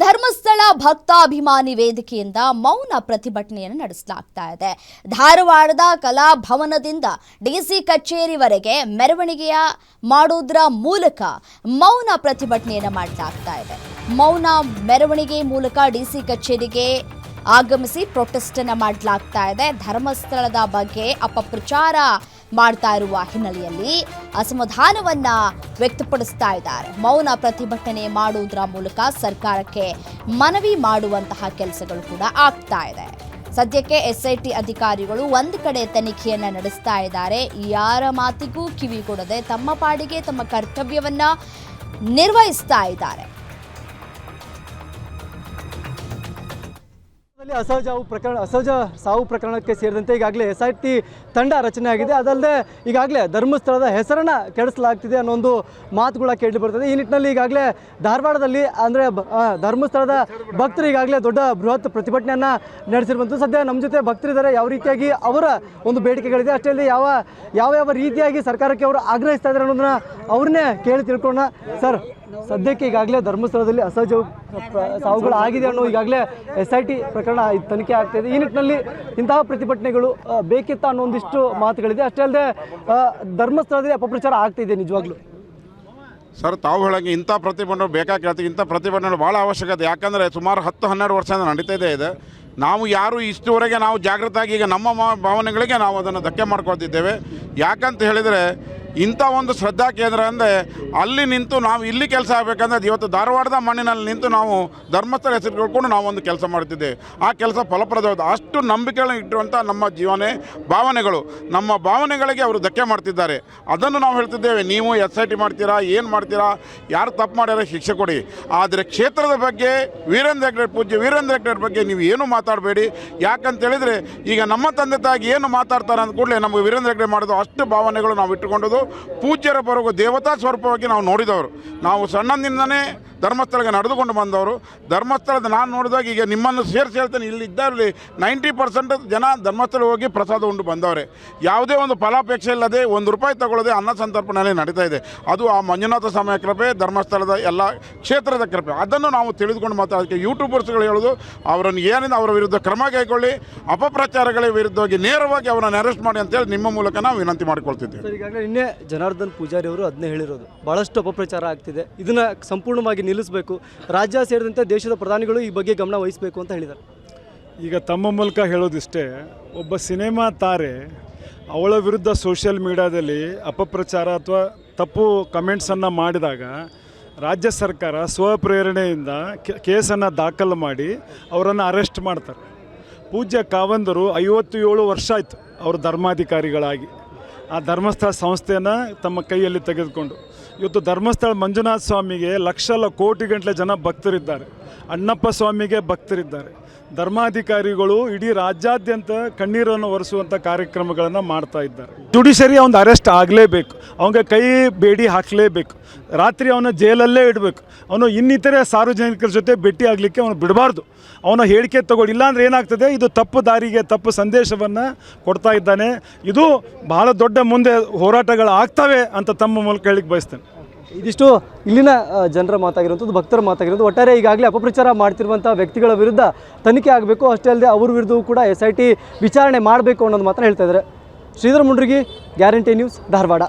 ಧರ್ಮಸ್ಥಳ ಭಕ್ತಾಭಿಮಾನಿ ವೇದಿಕೆಯಿಂದ ಮೌನ ಪ್ರತಿಭಟನೆಯನ್ನು ನಡೆಸಲಾಗ್ತಾ ಇದೆ. ಧಾರವಾಡದ ಕಲಾಭವನದಿಂದ ಡಿಸಿ ಕಚೇರಿವರೆಗೆ ಮೆರವಣಿಗೆಯ ಮಾಡೋದ್ರ ಮೂಲಕ ಮೌನ ಪ್ರತಿಭಟನೆಯನ್ನು ಮಾಡಲಾಗ್ತಾ ಇದೆ. ಮೌನ ಮೆರವಣಿಗೆ ಮೂಲಕ ಡಿಸಿ ಕಚೇರಿಗೆ ಆಗಮಿಸಿ ಪ್ರೊಟೆಸ್ಟ್ ಅನ್ನು ಮಾಡಲಾಗ್ತಾ ಇದೆ. ಧರ್ಮಸ್ಥಳದ ಬಗ್ಗೆ ಅಪಪ್ರಚಾರ ಮಾಡ್ತಾ ಇರುವ ಹಿನ್ನೆಲೆಯಲ್ಲಿ ಅಸಮಾಧಾನವನ್ನ ವ್ಯಕ್ತಪಡಿಸ್ತಾ ಇದ್ದಾರೆ. ಮೌನ ಪ್ರತಿಭಟನೆ ಮಾಡುವುದರ ಮೂಲಕ ಸರ್ಕಾರಕ್ಕೆ ಮನವಿ ಮಾಡುವಂತಹ ಕೆಲಸಗಳು ಕೂಡ ಆಗ್ತಾ ಇದೆ. ಸದ್ಯಕ್ಕೆ ಎಸ್ಐಟಿ ಅಧಿಕಾರಿಗಳು ಒಂದು ಕಡೆ ತನಿಖೆಯನ್ನ ನಡೆಸ್ತಾ ಇದ್ದಾರೆ. ಯಾರ ಮಾತಿಗೂ ಕಿವಿಗೊಡದೆ ತಮ್ಮ ಪಾಡಿಗೆ ತಮ್ಮ ಕರ್ತವ್ಯವನ್ನ ನಿರ್ವಹಿಸ್ತಾ ಇದ್ದಾರೆ. ಅಸಹಜ ಸಾವು ಪ್ರಕರಣಕ್ಕೆ ಸೇರಿದಂತೆ ಈಗಾಗಲೇ SIT ತಂಡ ರಚನೆ ಆಗಿದೆ. ಅದಲ್ಲದೆ ಈಗಾಗಲೇ ಧರ್ಮಸ್ಥಳದ ಹೆಸರನ್ನು ಕೆಡಿಸಲಾಗ್ತಿದೆ ಅನ್ನೋ ಒಂದು ಮಾತುಗಳ ಕೇಳಿ ಬರ್ತದೆ. ಈ ನಿಟ್ಟಿನಲ್ಲಿ ಈಗಾಗಲೇ ಧಾರವಾಡದಲ್ಲಿ ಅಂದರೆ ಧರ್ಮಸ್ಥಳದ ಭಕ್ತರು ಈಗಾಗಲೇ ದೊಡ್ಡ ಬೃಹತ್ ಪ್ರತಿಭಟನೆಯನ್ನು ನಡೆಸಿರುವಂಥದ್ದು. ಸದ್ಯ ನಮ್ಮ ಜೊತೆ ಭಕ್ತರಿದ್ದಾರೆ. ಯಾವ ರೀತಿಯಾಗಿ ಅವರ ಒಂದು ಬೇಡಿಕೆಗಳಿದೆ, ಅಷ್ಟೇ ಅಲ್ಲದೆ ಯಾವ ರೀತಿಯಾಗಿ ಸರ್ಕಾರಕ್ಕೆ ಅವರು ಆಗ್ರಹಿಸ್ತಾ ಇದ್ದಾರೆ ಅನ್ನೋದನ್ನ ಅವ್ರನ್ನೇ ಕೇಳಿ ತಿಳ್ಕೊಳ್ಳೋಣ. ಸರ್, ಸದ್ಯಕ್ಕೆ ಈಗಾಗಲೇ ಧರ್ಮಸ್ಥಳದಲ್ಲಿ ಅಸಹಜ ಸಾವುಗಳು ಆಗಿದೆ ಅನ್ನೋ ಈಗಾಗಲೇ SIT ಪ್ರಕರಣ ತನಿಖೆ ಆಗ್ತಾ ಇದೆ. ಈ ನಿಟ್ಟಿನಲ್ಲಿ ಇಂತಹ ಪ್ರತಿಭಟನೆಗಳು ಬೇಕಿತ್ತ ಅನ್ನೋ ಒಂದಿಷ್ಟು ಮಾತುಗಳಿದೆ. ಅಷ್ಟೇ ಅಲ್ಲದೆ ಧರ್ಮಸ್ಥಳದಲ್ಲಿ ಅಪಪ್ರಚಾರ ಆಗ್ತಿದೆ ನಿಜವಾಗ್ಲೂ. ಸರ್, ತಾವು ಹೇಳಂಗೆ ಇಂಥ ಪ್ರತಿಭಟನೆ ಬೇಕಾಗಿರುತ್ತೆ. ಇಂಥ ಪ್ರತಿಭಟನೆ ಭಾಳ ಅವಶ್ಯಕತೆ. ಯಾಕಂದರೆ ಸುಮಾರು 10-12 ವರ್ಷದಿಂದ ನಡೀತಾ ಇದೆ. ನಾವು ಯಾರು ಇಷ್ಟುವರೆಗೆ ನಾವು ಜಾಗೃತವಾಗಿ ಈಗ ನಮ್ಮ ಭಾವನೆಗಳಿಗೆ ನಾವು ಅದನ್ನು ಧಕ್ಕೆ ಮಾಡ್ಕೊಳ್ತಿದ್ದೇವೆ. ಯಾಕಂತ ಹೇಳಿದರೆ ಇಂಥ ಒಂದು ಶ್ರದ್ಧಾ ಕೇಂದ್ರ ಅಂದರೆ ಅಲ್ಲಿ ನಿಂತು ನಾವು ಇಲ್ಲಿ ಕೆಲಸ ಆಗಬೇಕಂದ್ರೆ ಇವತ್ತು ಧಾರವಾಡದ ಮಣ್ಣಿನಲ್ಲಿ ನಿಂತು ನಾವು ಧರ್ಮಸ್ಥಳ ಹೆಸರು ಕೇಳ್ಕೊಂಡು ನಾವು ಒಂದು ಕೆಲಸ ಮಾಡ್ತಿದ್ದೇವೆ. ಆ ಕೆಲಸ ಫಲಪ್ರದವಾದ ಅಷ್ಟು ನಂಬಿಕೆಗಳನ್ನು ಇಟ್ಟಿರುವಂಥ ನಮ್ಮ ಭಾವನೆಗಳು, ನಮ್ಮ ಭಾವನೆಗಳಿಗೆ ಅವರು ಧಕ್ಕೆ ಮಾಡ್ತಿದ್ದಾರೆ. ಅದನ್ನು ನಾವು ಹೇಳ್ತಿದ್ದೇವೆ. ನೀವು SIT ಮಾಡ್ತೀರಾ, ಏನು ಮಾಡ್ತೀರಾ, ಯಾರು ತಪ್ಪು ಮಾಡ್ಯಾರ ಶಿಕ್ಷೆ ಕೊಡಿ. ಆದರೆ ಕ್ಷೇತ್ರದ ಬಗ್ಗೆ ಪೂಜ್ಯ ವೀರೇಂದ್ರ ಹೆಗ್ಗಡೆ ಬಗ್ಗೆ ನೀವು ಏನು ಮಾತಾಡಬೇಡಿ. ಯಾಕಂತ ಹೇಳಿದರೆ ಈಗ ನಮ್ಮ ತಂದೆ ತಾಯಿಗೆ ಏನು ಮಾತಾಡ್ತಾರೆ ಅಂದ ಕೂಡಲೇ ನಮಗೆ ವೀರೇಂದ್ರ ಹೆಗ್ಗಡೆ ಮಾಡೋದು ಅಷ್ಟು ಭಾವನೆಗಳು ನಾವು ಇಟ್ಟುಕೊಂಡದು. ಪೂಜ್ಯರ ಬರುವ ದೇವತಾ ಸ್ವರೂಪವಾಗಿ ನಾವು ನೋಡಿದವರು. ನಾವು ಸಣ್ಣದಿಂದನೇ ಧರ್ಮಸ್ಥಳಕ್ಕೆ ನಡೆದುಕೊಂಡು ಬಂದವರು. ಧರ್ಮಸ್ಥಳದ ನಾನು ನೋಡಿದಾಗ ಈಗ ನಿಮ್ಮನ್ನು ಸೇರಿಸಿ ಹೇಳ್ತೇನೆ, ಇಲ್ಲಿ ಇದ್ದವರಲ್ಲಿ 90% ಜನ ಧರ್ಮಸ್ಥಳ ಹೋಗಿ ಪ್ರಸಾದ ಉಂಡು ಬಂದವರೇ. ಯಾವುದೇ ಒಂದು ಫಲಾಪೇಕ್ಷೆ ಇಲ್ಲದೆ ₹1 ತಗೊಳ್ಳದೆ ಅನ್ನ ಸಂತರ್ಪಣೆಯಲ್ಲಿ ನಡೀತಾ ಇದೆ. ಅದು ಆ ಮಂಜುನಾಥ ಸ್ವಾಮಿಯ ಕೃಪೆ, ಧರ್ಮಸ್ಥಳದ ಎಲ್ಲ ಕ್ಷೇತ್ರದ ಕೃಪೆ. ಅದನ್ನು ನಾವು ತಿಳಿದುಕೊಂಡು ಮಾತಾಡೋದಕ್ಕೆ ಯೂಟ್ಯೂಬರ್ಸ್ಗಳು ಹೇಳೋದು ಅವರನ್ನು ಏನಿದೆ ಅವರ ವಿರುದ್ಧ ಕ್ರಮ ಕೈಗೊಳ್ಳಿ, ಅಪಪ್ರಚಾರಗಳ ವಿರುದ್ಧವಾಗಿ ನೇರವಾಗಿ ಅವರನ್ನು ಅರೆಸ್ಟ್ ಮಾಡಿ ಅಂತೇಳಿ ನಿಮ್ಮ ಮೂಲಕ ನಾವು ವಿನಂತಿ ಮಾಡಿಕೊಳ್ತಿದ್ದೇವೆ. ಈಗಾಗಲೇ ನಿನ್ನೆ ಜನಾರ್ದನ್ ಪೂಜಾರಿ ಅವರು ಅದನ್ನೇ ಹೇಳಿರೋದು, ಭಾಳಷ್ಟು ಅಪಪ್ರಚಾರ ಆಗ್ತಿದೆ, ಇದನ್ನು ಸಂಪೂರ್ಣವಾಗಿ ನಿಲ್ಲಿಸಬೇಕು, ರಾಜ್ಯ ಸೇರಿದಂತೆ ದೇಶದ ಪ್ರಧಾನಿಗಳು ಈ ಬಗ್ಗೆ ಗಮನ ವಹಿಸಬೇಕು ಅಂತ ಹೇಳಿದ್ದಾರೆ. ಈಗ ತಮ್ಮ ಮೂಲಕ ಹೇಳೋದಿಷ್ಟೇ, ಒಬ್ಬ ಸಿನಿಮಾ ತಾರೆ ಅವಳ ವಿರುದ್ಧ ಸೋಷಿಯಲ್ ಮೀಡಿಯಾದಲ್ಲಿ ಅಪಪ್ರಚಾರ ಅಥವಾ ತಪ್ಪು ಕಮೆಂಟ್ಸನ್ನು ಮಾಡಿದಾಗ ರಾಜ್ಯ ಸರ್ಕಾರ ಸ್ವಪ್ರೇರಣೆಯಿಂದ ಕೇಸನ್ನು ದಾಖಲು ಮಾಡಿ ಅವರನ್ನು ಅರೆಸ್ಟ್ ಮಾಡ್ತಾರೆ. ಪೂಜ್ಯ ಕಾವಂದರು 57 ವರ್ಷ ಆಯಿತು ಅವರು ಧರ್ಮಾಧಿಕಾರಿಗಳಾಗಿ ಆ ಧರ್ಮಸ್ಥಳ ಸಂಸ್ಥೆಯನ್ನು ತಮ್ಮ ಕೈಯಲ್ಲಿ ತೆಗೆದುಕೊಂಡು ಇವತ್ತು ಧರ್ಮಸ್ಥಳ ಮಂಜುನಾಥ ಸ್ವಾಮಿಗೆ ಲಕ್ಷ ಕೋಟಿಗಟ್ಟಲೆ ಜನ ಭಕ್ತರಿದ್ದಾರೆ. ಅಣ್ಣಪ್ಪ ಸ್ವಾಮಿಗೆ ಭಕ್ತರಿದ್ದಾರೆ. ಧರ್ಮಾಧಿಕಾರಿಗಳು ಇಡೀ ರಾಜ್ಯಾದ್ಯಂತ ಕಣ್ಣೀರನ್ನು ಒರೆಸುವಂಥ ಕಾರ್ಯಕ್ರಮಗಳನ್ನು ಮಾಡ್ತಾ ಇದ್ದಾರೆ. ಜುಡಿಷರಿ ಅವನು ಅರೆಸ್ಟ್ ಆಗಲೇಬೇಕು, ಅವನಿಗೆ ಕೈ ಬೇಡಿ ಹಾಕಲೇಬೇಕು, ರಾತ್ರಿ ಅವನ ಜೈಲಲ್ಲೇ ಇಡಬೇಕು. ಅವನು ಇನ್ನಿತರೆ ಸಾರ್ವಜನಿಕರ ಜೊತೆ ಭೇಟಿ ಆಗಲಿಕ್ಕೆ ಅವನು ಬಿಡಬಾರ್ದು. ಅವನ ಹೇಳಿಕೆ ತಗೊಳ್ಳಿ, ಇಲ್ಲಾಂದ್ರೆ ಏನಾಗ್ತದೆ, ಇದು ತಪ್ಪು ದಾರಿಗೆ ತಪ್ಪು ಸಂದೇಶವನ್ನು ಕೊಡ್ತಾ ಇದ್ದಾನೆ. ಇದು ಬಹಳ ದೊಡ್ಡ ಮುಂದೆ ಹೋರಾಟಗಳು ಆಗ್ತವೆ ಅಂತ ತಮ್ಮ ಮೂಲಕ ಹೇಳಿಕ್ಕೆ ಬಯಸ್ತೇನೆ. ಇದಿಷ್ಟು ಇಲ್ಲಿನ ಜನರ ಮಾತಾಗಿರುವಂಥದ್ದು, ಭಕ್ತರ ಮಾತಾಗಿರೋದು. ಒಟ್ಟಾರೆ ಈಗಾಗಲೇ ಅಪಪ್ರಚಾರ ಮಾಡ್ತಿರುವಂಥ ವ್ಯಕ್ತಿಗಳ ವಿರುದ್ಧ ತನಿಖೆ ಆಗಬೇಕು, ಅಷ್ಟೇ ಅಲ್ಲದೆ ಅವ್ರ ವಿರುದ್ಧವೂ ಕೂಡ SIT ವಿಚಾರಣೆ ಮಾಡಬೇಕು ಅನ್ನೋದು ಮಾತ್ರ ಹೇಳ್ತಾ ಇದ್ದಾರೆ. Sridhar Mundrigi, guarantee news, Dharwad.